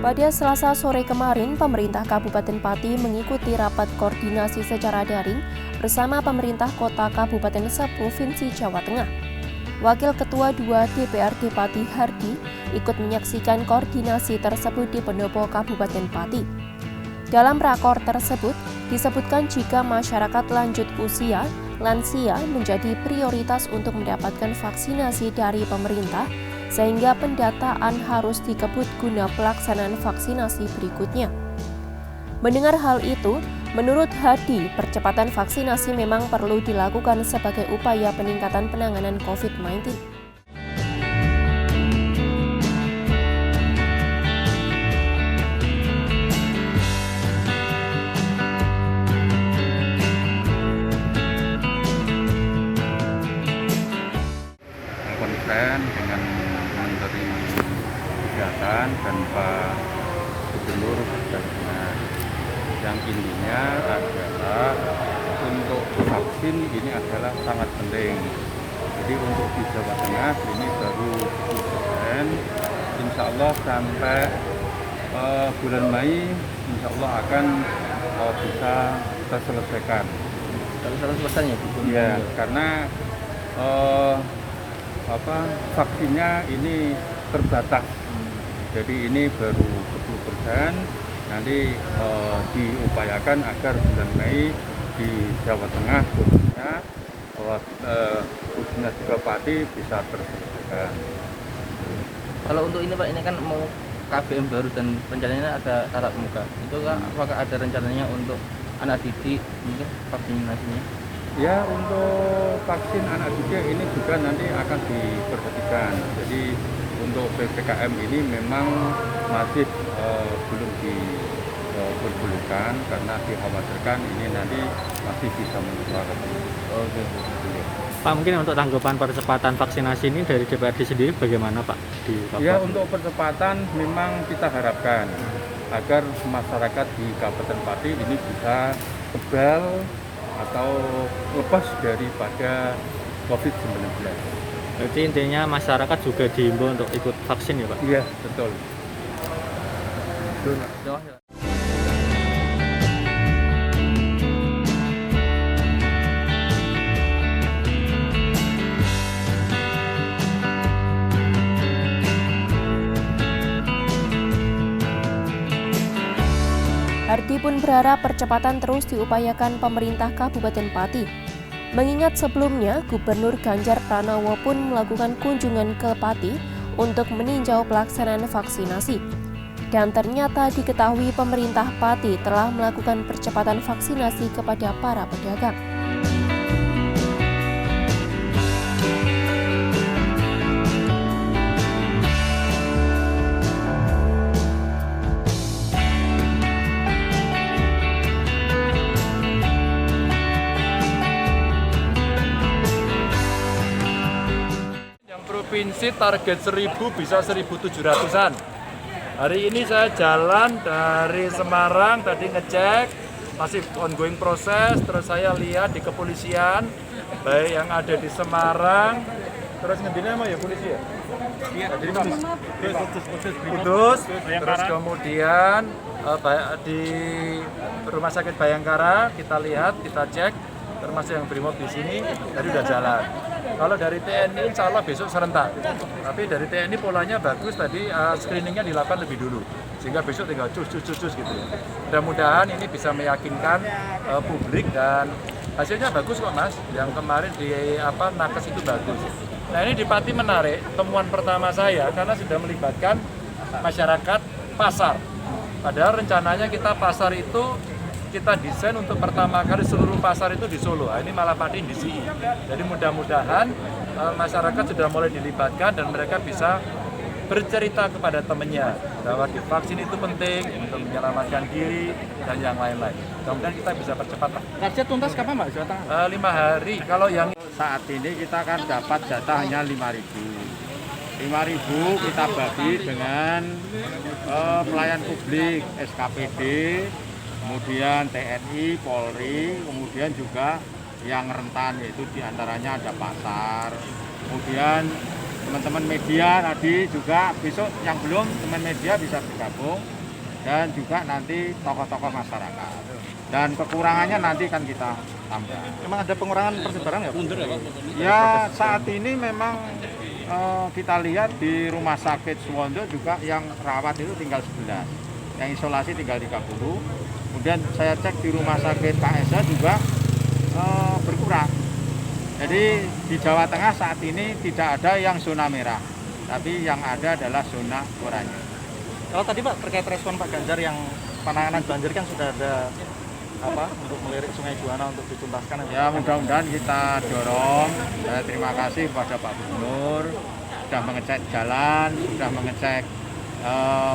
Pada Selasa sore kemarin, pemerintah Kabupaten Pati mengikuti rapat koordinasi secara daring bersama pemerintah kota Kabupaten seprovinsi Jawa Tengah. Wakil Ketua 2 DPRD Pati Hardi ikut menyaksikan koordinasi tersebut di Pendopo Kabupaten Pati. Dalam rakor tersebut, disebutkan jika masyarakat lanjut usia, lansia menjadi prioritas untuk mendapatkan vaksinasi dari pemerintah, sehingga pendataan harus dikebut guna pelaksanaan vaksinasi berikutnya. Mendengar hal itu, menurut Hadi, percepatan vaksinasi memang perlu dilakukan sebagai upaya peningkatan penanganan COVID-19. Konsen dengan Menteri Kesehatan dan Pak Gubernur Jawa Tengah. Yang intinya adalah untuk vaksin ini adalah sangat penting. Jadi untuk di Jawa Tengah ini baru 10%. Insya Allah sampai bulan Mei Insya Allah akan bisa kita selesaikan. Selesainya? Ya, karena vaksinnya ini terbatas. Jadi ini baru 10%. Nanti diupayakan agar bulan Mei di Jawa Tengah khususnya juga Pati bisa terselesaikan. Kalau untuk ini Pak, ini kan mau KBM baru dan rencananya ada tatap muka. Itu apakah ada rencananya untuk anak didik mungkin vaksinasinya? Ya, untuk vaksin anak didik ini juga nanti akan diperhatikan. Jadi untuk PPKM ini memang masih belum diperbolehkan karena dikhawatirkan ini nanti masih bisa menular. Oke. Pak, mungkin untuk tanggapan percepatan vaksinasi ini dari DPRD sendiri bagaimana Pak? Ya, untuk percepatan memang kita harapkan agar masyarakat di Kabupaten Pati ini bisa kebal atau lepas daripada COVID-19. Berarti intinya masyarakat juga diimbau untuk ikut vaksin ya Pak? Iya, betul. Hardi pun berharap percepatan terus diupayakan pemerintah Kabupaten Pati. Mengingat sebelumnya, Gubernur Ganjar Pranowo pun melakukan kunjungan ke Pati untuk meninjau pelaksanaan vaksinasi. Dan ternyata diketahui pemerintah Pati telah melakukan percepatan vaksinasi kepada para pedagang. Provinsi target 1000 bisa 1700-an. Hari ini saya jalan dari Semarang, tadi ngecek, masih ongoing proses, terus saya lihat di kepolisian, baik yang ada di Semarang, terus ngendine apa ya polisi ya? Iya, jadi Kudus, terus kemudian di Rumah Sakit Bayangkara kita lihat, kita cek, termasuk yang Brimob di sini, tadi udah jalan. Kalau dari TNI insya Allah besok serentak, tapi dari TNI polanya bagus, tadi screeningnya dilakukan lebih dulu, sehingga besok tinggal cus gitu ya. Mudah-mudahan ini bisa meyakinkan publik dan hasilnya bagus kok Mas, yang kemarin di nakes itu bagus. Nah ini di Pati menarik, temuan pertama saya karena sudah melibatkan masyarakat pasar. Padahal rencananya kita pasar itu kita desain untuk pertama kali seluruh pasar itu di Solo. Ini malah Pati di sini. Jadi mudah-mudahan masyarakat sudah mulai dilibatkan dan mereka bisa bercerita kepada temannya bahwa divaksin itu penting untuk menyelamatkan diri dan yang lain-lain. Kemudian kita bisa percepat. Target tuntas kapan Mbak? 5 hari. Kalau yang saat ini kita kan dapat jatah hanya 5.000 kita bagi dengan pelayan publik, SKPD, kemudian TNI, Polri, kemudian juga yang rentan yaitu diantaranya ada pasar, kemudian teman-teman media tadi juga besok yang belum teman media bisa bergabung dan juga nanti tokoh-tokoh masyarakat. Dan kekurangannya nanti kan kita tambah. Memang ada pengurangan persebaran nggak? Mundur ya Pak? Ya saat ini memang kita lihat di rumah sakit Suwondo juga yang rawat itu tinggal 11, yang isolasi tinggal 30. Kemudian saya cek di rumah sakit KSH juga berkurang. Jadi di Jawa Tengah saat ini tidak ada yang zona merah, tapi yang ada adalah zona oranye. Kalau tadi Pak terkait respon Pak Ganjar yang penanganan banjir kan sudah ada untuk melirik Sungai Juwana untuk dituntaskan. Ya mudah-mudahan kita dorong. Saya terima kasih kepada Pak Gubernur sudah mengecek jalan, sudah mengecek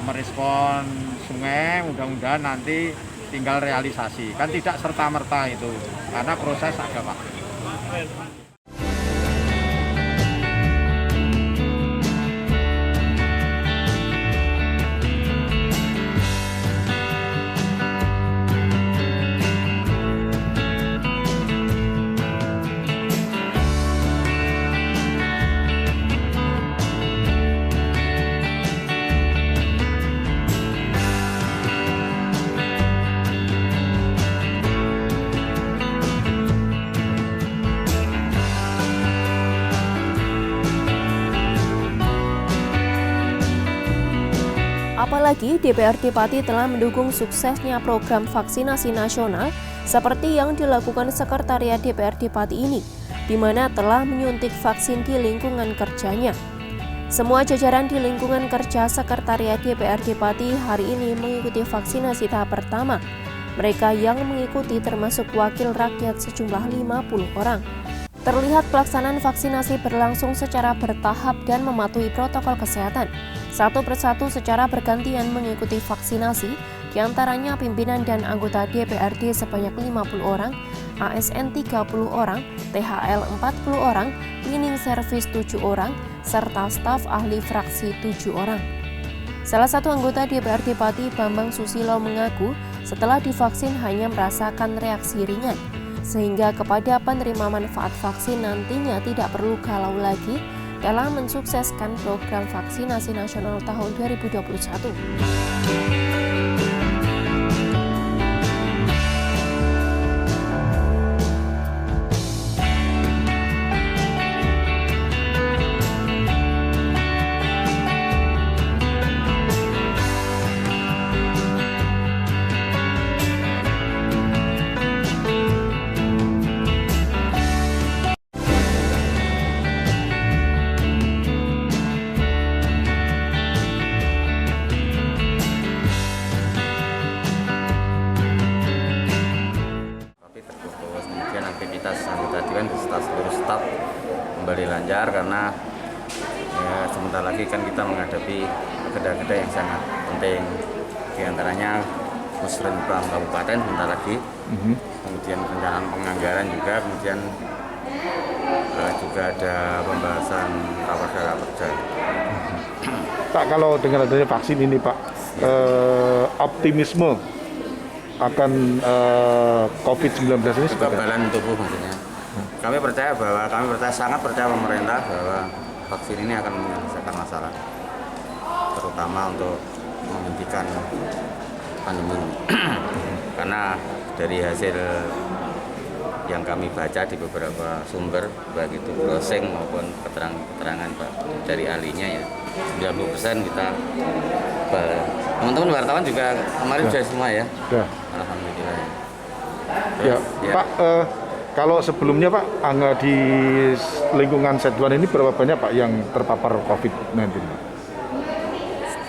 merespon sungai. Mudah-mudahan nanti tinggal realisasi. Kan tidak serta-merta itu karena proses agak waktu. Apalagi DPRD Pati telah mendukung suksesnya program vaksinasi nasional seperti yang dilakukan Sekretariat DPRD Pati ini, di mana telah menyuntik vaksin di lingkungan kerjanya. Semua jajaran di lingkungan kerja Sekretariat DPRD Pati hari ini mengikuti vaksinasi tahap pertama. Mereka yang mengikuti termasuk wakil rakyat sejumlah 50 orang. Terlihat pelaksanaan vaksinasi berlangsung secara bertahap dan mematuhi protokol kesehatan. Satu persatu secara bergantian mengikuti vaksinasi, diantaranya pimpinan dan anggota DPRD sebanyak 50 orang, ASN 30 orang, THL 40 orang, cleaning service 7 orang, serta staf ahli fraksi 7 orang. Salah satu anggota DPRD Pati, Bambang Susilo, mengaku setelah divaksin hanya merasakan reaksi ringan, sehingga kepada penerima manfaat vaksin nantinya tidak perlu galau lagi dalam mensukseskan program vaksinasi nasional tahun 2021. Seluruh staf kembali lancar karena ya, sebentar lagi kan kita menghadapi agenda-agenda yang sangat penting, diantaranya Musrenbang Kabupaten sebentar lagi, kemudian perencanaan penganggaran juga, kemudian juga ada pembahasan raperda. Pak, kalau dengan adanya vaksin ini Pak, optimisme akan COVID-19 ini kekebalan tubuh maksudnya. Kami sangat percaya pemerintah bahwa vaksin ini akan menyelesaikan masalah, terutama untuk menghentikan pandemi. Karena dari hasil yang kami baca di beberapa sumber, baik itu browsing maupun keterangan dari ahlinya ya, 90% kita teman-teman wartawan juga kemarin sudah semua ya. Alhamdulillah. Ya, Pak. Kalau sebelumnya Pak, di lingkungan Setuan ini berapa banyak Pak yang terpapar COVID-19?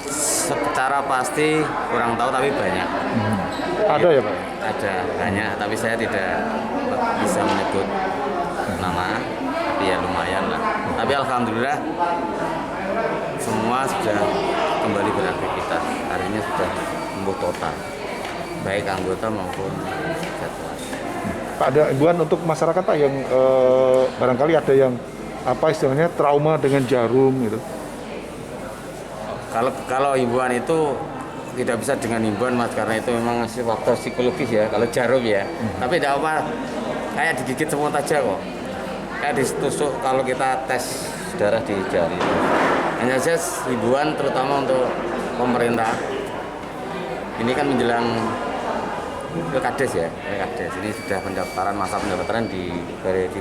Secara pasti kurang tahu tapi banyak. Ada ya Pak? Ada banyak, tapi saya tidak bisa menyebut nama, tapi ya lumayan lah. Tapi alhamdulillah semua sudah kembali beraktivitas. Harinya sudah sembuh total, baik anggota maupun Setuan. Pak, ada himbauan untuk masyarakat Pak yang barangkali ada yang istilahnya trauma dengan jarum gitu. Kalau himbauan itu tidak bisa dengan himbauan Mas, karena itu memang faktor psikologis ya. Kalau jarum ya, tapi tidak apa, kayak digigit semut aja kok. Kayak ditusuk kalau kita tes darah di jari. Hanya saja himbauan terutama untuk pemerintah. Ini kan menjelang Pilkades ya, Pilkades. Ini sudah masa pendaftaran di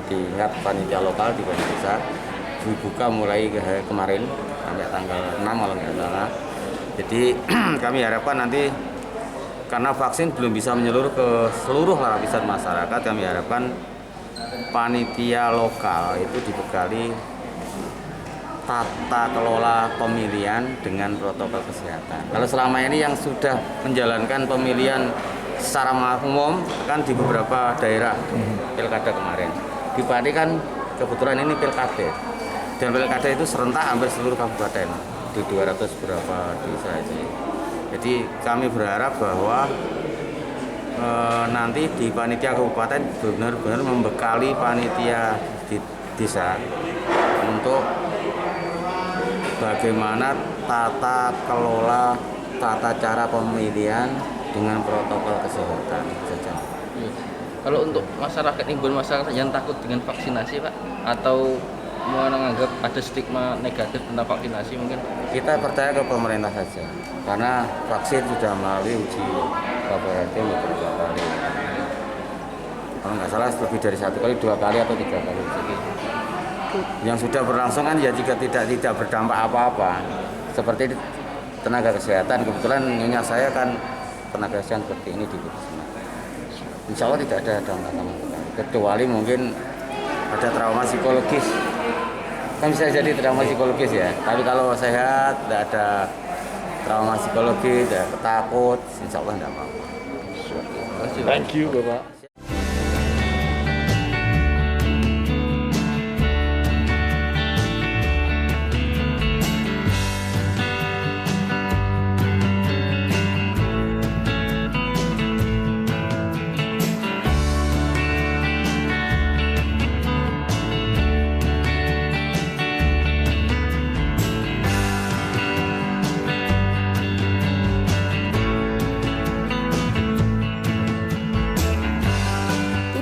tingkat panitia lokal di Balai Desa. Dibuka mulai kemarin sampai tanggal 6 kalau nggak salah. Jadi kami harapkan nanti karena vaksin belum bisa menyeluruh ke seluruh lapisan masyarakat, kami harapkan panitia lokal itu dibekali tata kelola pemilihan dengan protokol kesehatan. Kalau selama ini yang sudah menjalankan pemilihan secara umum kan di beberapa daerah pilkada kemarin. Di Pati kan kebetulan ini pilkada. Dan pilkada itu serentak hampir seluruh kabupaten di 200 berapa desa aja. Jadi kami berharap bahwa nanti di panitia kabupaten benar-benar membekali panitia di desa untuk bagaimana tata kelola, tata cara pemilihan dengan protokol kesehatan saja. Kalau untuk masyarakat, imbauan masyarakat yang takut dengan vaksinasi Pak, atau menganggap ada stigma negatif tentang vaksinasi mungkin? Kita percaya ke pemerintah saja, karena vaksin sudah melalui uji laboratorium beberapa kali. Kalau nggak salah lebih dari 1 kali, 2 kali atau 3 kali. Yang sudah berlangsung kan ya jika tidak berdampak apa-apa. Seperti tenaga kesehatan, kebetulan nyonya saya kan tenaga kesehatan seperti ini di Puskesmas. Insya Allah tidak ada dampak sama sekali. Kecuali mungkin ada trauma psikologis. Kan bisa jadi trauma psikologis ya. Tapi kalau sehat, tidak ada trauma psikologis, tidak takut, insya Allah tidak apa-apa. Thank you, Bapak.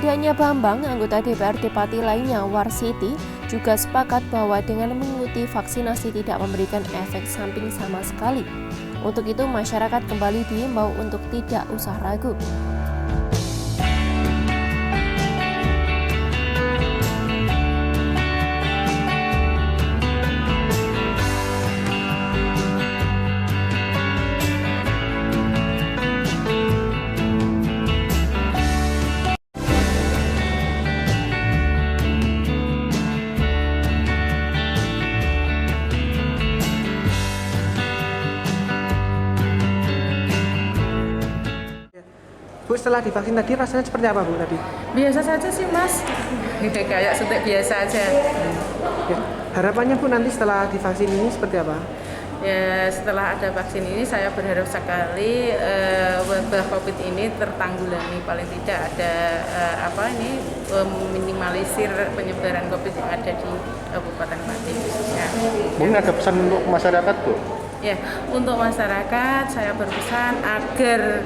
Tidak hanya Bambang, anggota DPRD Pati lainnya, Warsiti, juga sepakat bahwa dengan mengikuti vaksinasi tidak memberikan efek samping sama sekali. Untuk itu, masyarakat kembali diimbau untuk tidak usah ragu. Bu, setelah divaksin tadi rasanya seperti apa Bu tadi? Biasa saja sih Mas, kayak suntik biasa aja. Ya. Harapannya Bu nanti setelah divaksin ini seperti apa? Ya setelah ada vaksin ini saya berharap sekali wabah COVID ini tertanggulangi, paling tidak ada meminimalisir penyebaran COVID yang ada di Kabupaten Pati khususnya. Mungkin ada pesan untuk masyarakat Bu? Ya, untuk masyarakat saya berpesan agar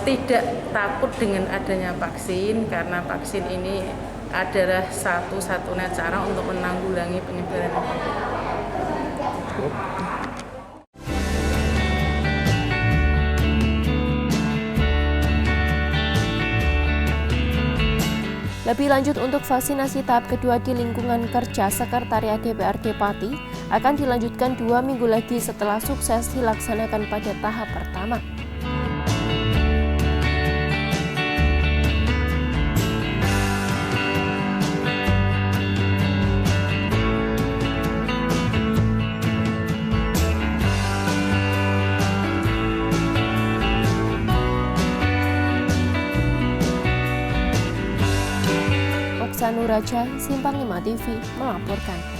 tidak takut dengan adanya vaksin, karena vaksin ini adalah satu-satunya cara untuk menanggulangi penyebaran COVID. Lebih lanjut, untuk vaksinasi tahap kedua di lingkungan kerja Sekretariat DPRD Pati akan dilanjutkan 2 minggu lagi setelah sukses dilaksanakan pada tahap pertama. Nuraja, Simpang 5 TV melaporkan.